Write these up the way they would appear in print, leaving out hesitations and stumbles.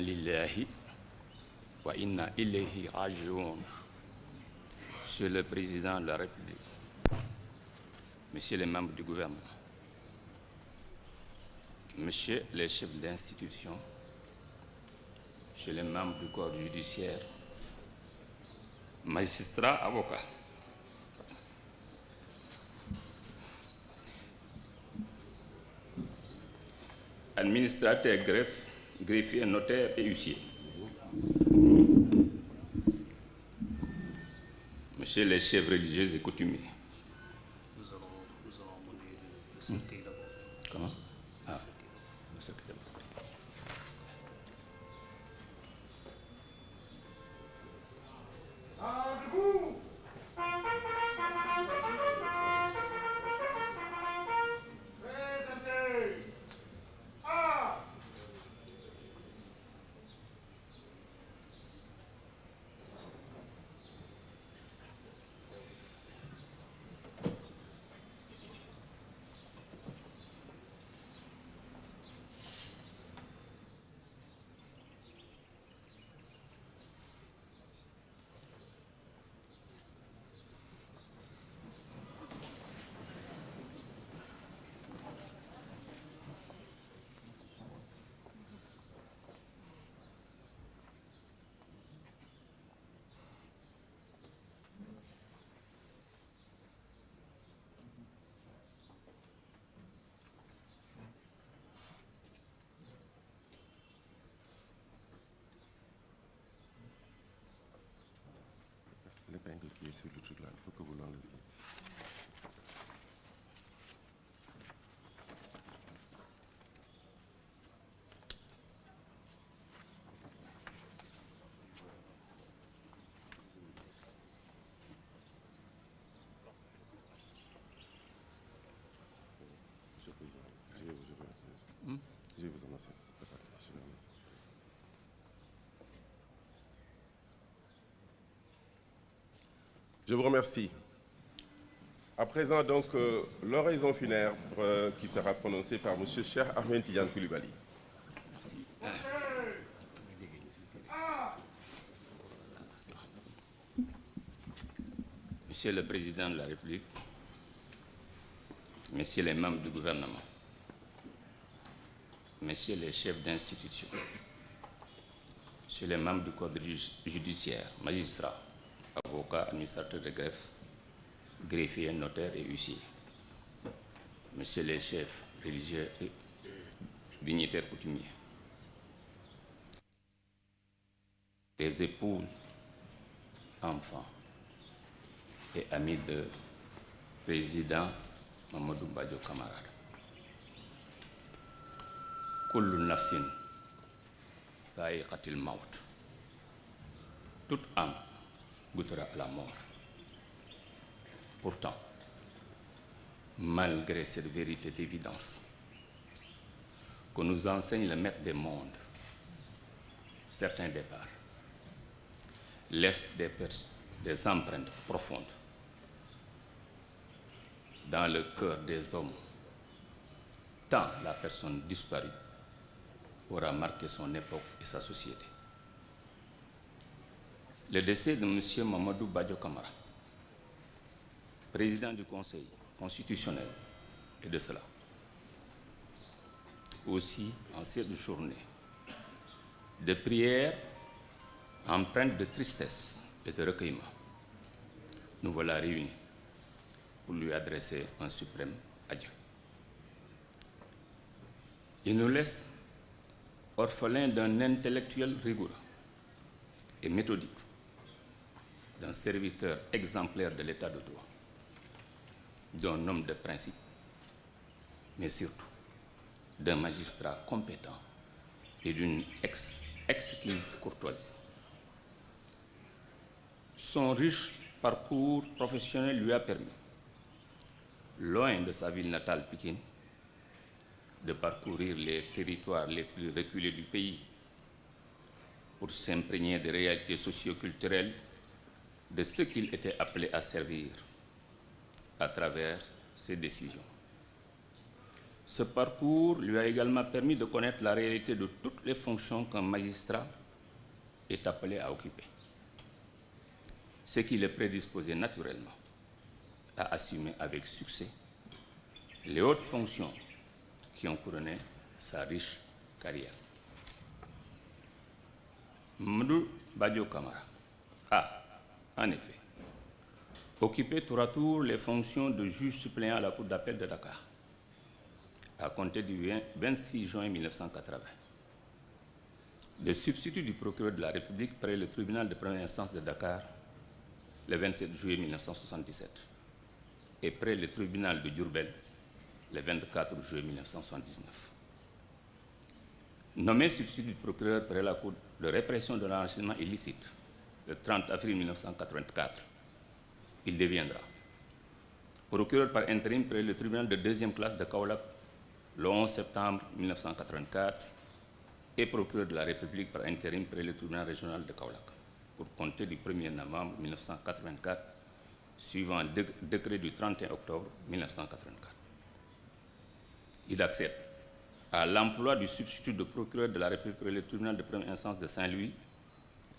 lillahi wa inna ilayhi raji'un. Monsieur le Président de la République, Messieurs les membres du gouvernement, Messieurs les chefs d'institution, Messieurs les membres du corps judiciaire, magistrats, avocats, administrateurs, greffiers, notaires et huissiers, Messieurs les chefs religieux et coutumiers. Nous allons mener le cercueil d'abord. Comment? Ah, le cercueil d'abord. L'épingle qui est sur le truc là, il faut que vous l'enleviez. Monsieur le Président, je vais vous annoncer. Attendez, je vais annoncer. Je vous remercie. À présent, donc, l'oraison funèbre qui sera prononcée par M. Cheikh Ahmed Tidiane Coulibaly. Merci. Monsieur le Président de la République, Messieurs les membres du gouvernement, Messieurs les chefs d'institution, Messieurs les membres du corps judiciaire, magistrats, avocats, administrateurs de greffe, greffiers, notaires et huissiers, Messieurs les chefs religieux et dignitaires coutumiers, les épouses, enfants et amis de président Mamadou Badio Camara. Kullu nafsin sa'iqatil maut. Toute âme goûtera à la mort. Pourtant, malgré cette vérité d'évidence que nous enseigne le maître des mondes, certains départs laissent des empreintes profondes dans le cœur des hommes, tant la personne disparue aura marqué son époque et sa société. Le décès de M. Mamadou Badio Camara, président du Conseil constitutionnel, et de cela, aussi en cette journée de prière empreinte de tristesse et de recueillement, nous voilà réunis pour lui adresser un suprême adieu. Il nous laisse orphelins d'un intellectuel rigoureux et méthodique, d'un serviteur exemplaire de l'état de droit, d'un homme de principe, mais surtout d'un magistrat compétent et d'une exquise courtoisie. Son riche parcours professionnel lui a permis, loin de sa ville natale Pikine, de parcourir les territoires les plus reculés du pays pour s'imprégner des réalités socio-culturelles de ce qu'il était appelé à servir à travers ses décisions. Ce parcours lui a également permis de connaître la réalité de toutes les fonctions qu'un magistrat est appelé à occuper, ce qui le prédisposait naturellement à assumer avec succès les hautes fonctions qui ont couronné sa riche carrière. Mamadou Badio Camara a, en effet, occupé tour à tour les fonctions de juge suppléant à la Cour d'appel de Dakar à compter du 26 juin 1980, de substitut du procureur de la République près le tribunal de première instance de Dakar le 27 juillet 1977 et près le tribunal de Diourbel le 24 juillet 1979. Nommé substitut du procureur près la Cour de répression de l'enrichissement illicite le 30 avril 1984, il deviendra procureur par intérim près le tribunal de deuxième classe de Kaolack le 11 septembre 1984 et procureur de la République par intérim près le tribunal régional de Kaolack pour compter du 1er novembre 1984 suivant un décret du 31 octobre 1984. Il accède à l'emploi du substitut de procureur de la République près le tribunal de première instance de Saint-Louis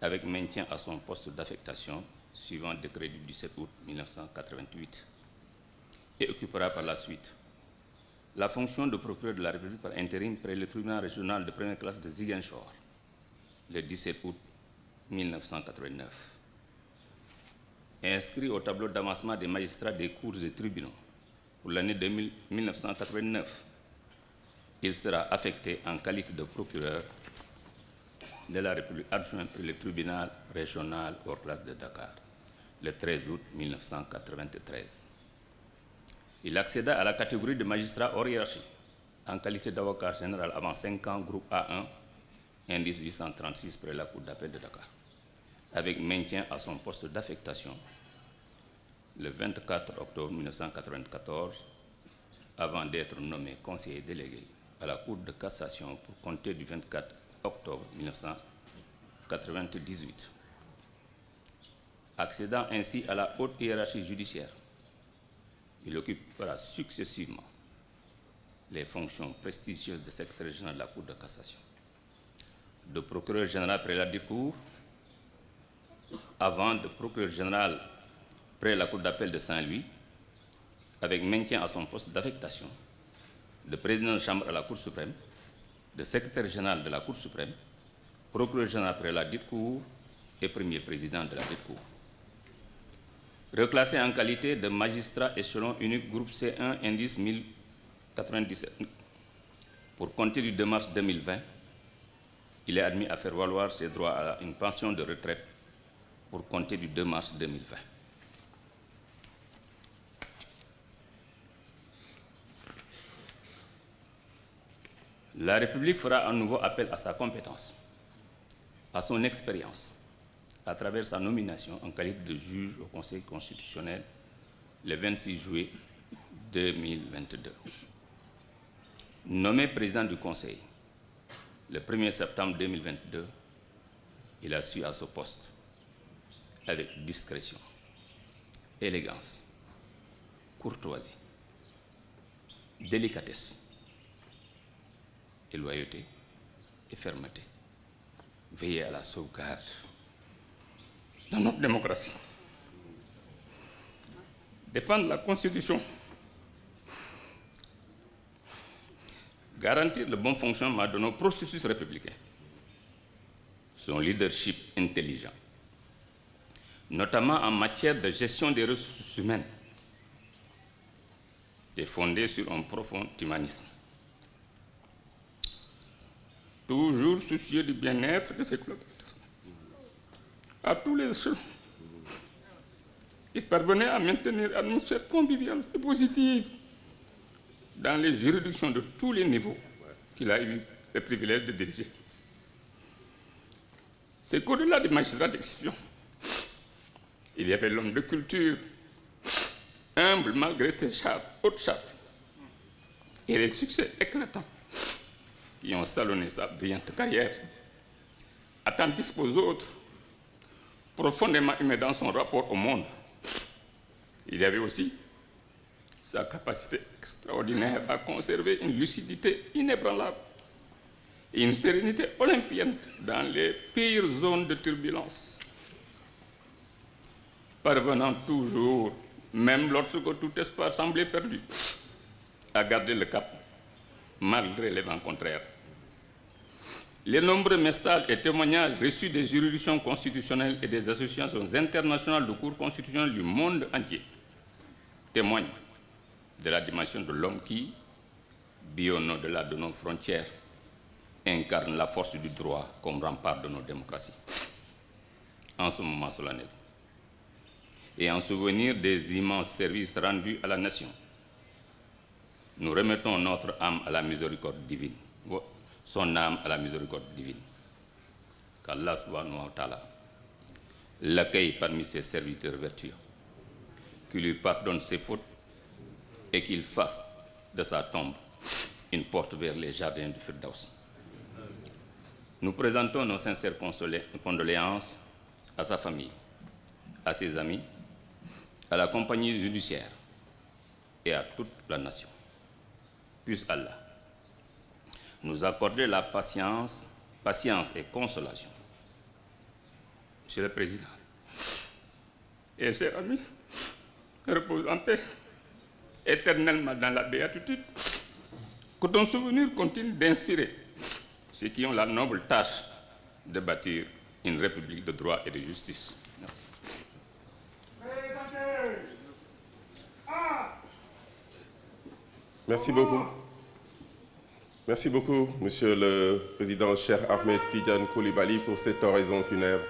avec maintien à son poste d'affectation suivant le décret du 17 août 1988 et occupera par la suite la fonction de procureur de la République par intérim près le tribunal régional de première classe de Ziguinchor le 17 août 1989. Inscrit au tableau d'avancement des magistrats des cours et tribunaux pour l'année 1989, il sera affecté en qualité de procureur de la République adjoint pour le tribunal régional hors classe de Dakar le 13 août 1993. Il accéda à la catégorie de magistrat hors hiérarchie en qualité d'avocat général avant 5 ans, groupe A1, indice 836 près la Cour d'appel de Dakar, avec maintien à son poste d'affectation le 24 octobre 1994, avant d'être nommé conseiller délégué à la Cour de cassation pour compter du 24 octobre 1998. Accédant ainsi à la haute hiérarchie judiciaire, il occupera successivement les fonctions prestigieuses de secrétaire général de la Cour de cassation, de procureur général près la Cour, avant de procureur général près la Cour d'appel de Saint-Louis, avec maintien à son poste d'affectation, de président de chambre à la Cour suprême, de secrétaire général de la Cour suprême, procureur général près la Cour et premier président de la Cour. Reclassé en qualité de magistrat échelon unique groupe C1 indice 1097 pour compter du 2 mars 2020, il est admis à faire valoir ses droits à une pension de retraite pour compter du 2 mars 2020. La République fera à nouveau appel à sa compétence, à son expérience, à travers sa nomination en qualité de juge au Conseil constitutionnel le 26 juillet 2022. Nommé président du Conseil le 1er septembre 2022, il a su à ce poste avec discrétion, élégance, courtoisie, délicatesse, et loyauté et fermeté, veiller à la sauvegarde de notre démocratie, défendre la Constitution, garantir le bon fonctionnement de nos processus républicains, son leadership intelligent, notamment en matière de gestion des ressources humaines, est fondé sur un profond humanisme. Toujours soucieux du bien-être de ses collaborateurs, à tous les échelons, il parvenait à maintenir une atmosphère conviviale et positive dans les juridictions de tous les niveaux qu'il a eu le privilège de diriger. C'est qu'au-delà des magistrats d'exception, il y avait l'homme de culture, humble malgré ses hautes charges, et les succès éclatants qui ont salonné sa brillante carrière, attentif aux autres, profondément humain dans son rapport au monde. Il y avait aussi sa capacité extraordinaire à conserver une lucidité inébranlable et une sérénité olympienne dans les pires zones de turbulence, parvenant toujours, même lorsque tout espoir semblait perdu, à garder le cap malgré les vents contraires. Les nombreux messages et témoignages reçus des juridictions constitutionnelles et des associations internationales de cours constitutionnels du monde entier témoignent de la dimension de l'homme qui, bien au-delà de nos frontières, incarne la force du droit comme rempart de nos démocraties. En ce moment solennel, et en souvenir des immenses services rendus à la nation, nous remettons notre âme à la miséricorde divine, son âme à la miséricorde divine. Qu'Allah subhanahu wa ta'ala l'accueille parmi ses serviteurs vertueux, qu'il lui pardonne ses fautes et qu'il fasse de sa tombe une porte vers les jardins du Firdaus. Nous présentons nos sincères condoléances à sa famille, à ses amis, à la compagnie judiciaire et à toute la nation. Puisse Allah nous accorder la patience et consolation. Monsieur le Président et chers amis, repose en paix, éternellement dans la béatitude, que ton souvenir continue d'inspirer ceux qui ont la noble tâche de bâtir une république de droit et de justice. Merci. Merci beaucoup. Merci beaucoup, Monsieur le Président Cheikh Ahmed Tidiane Coulibaly, pour cette oraison funèbre.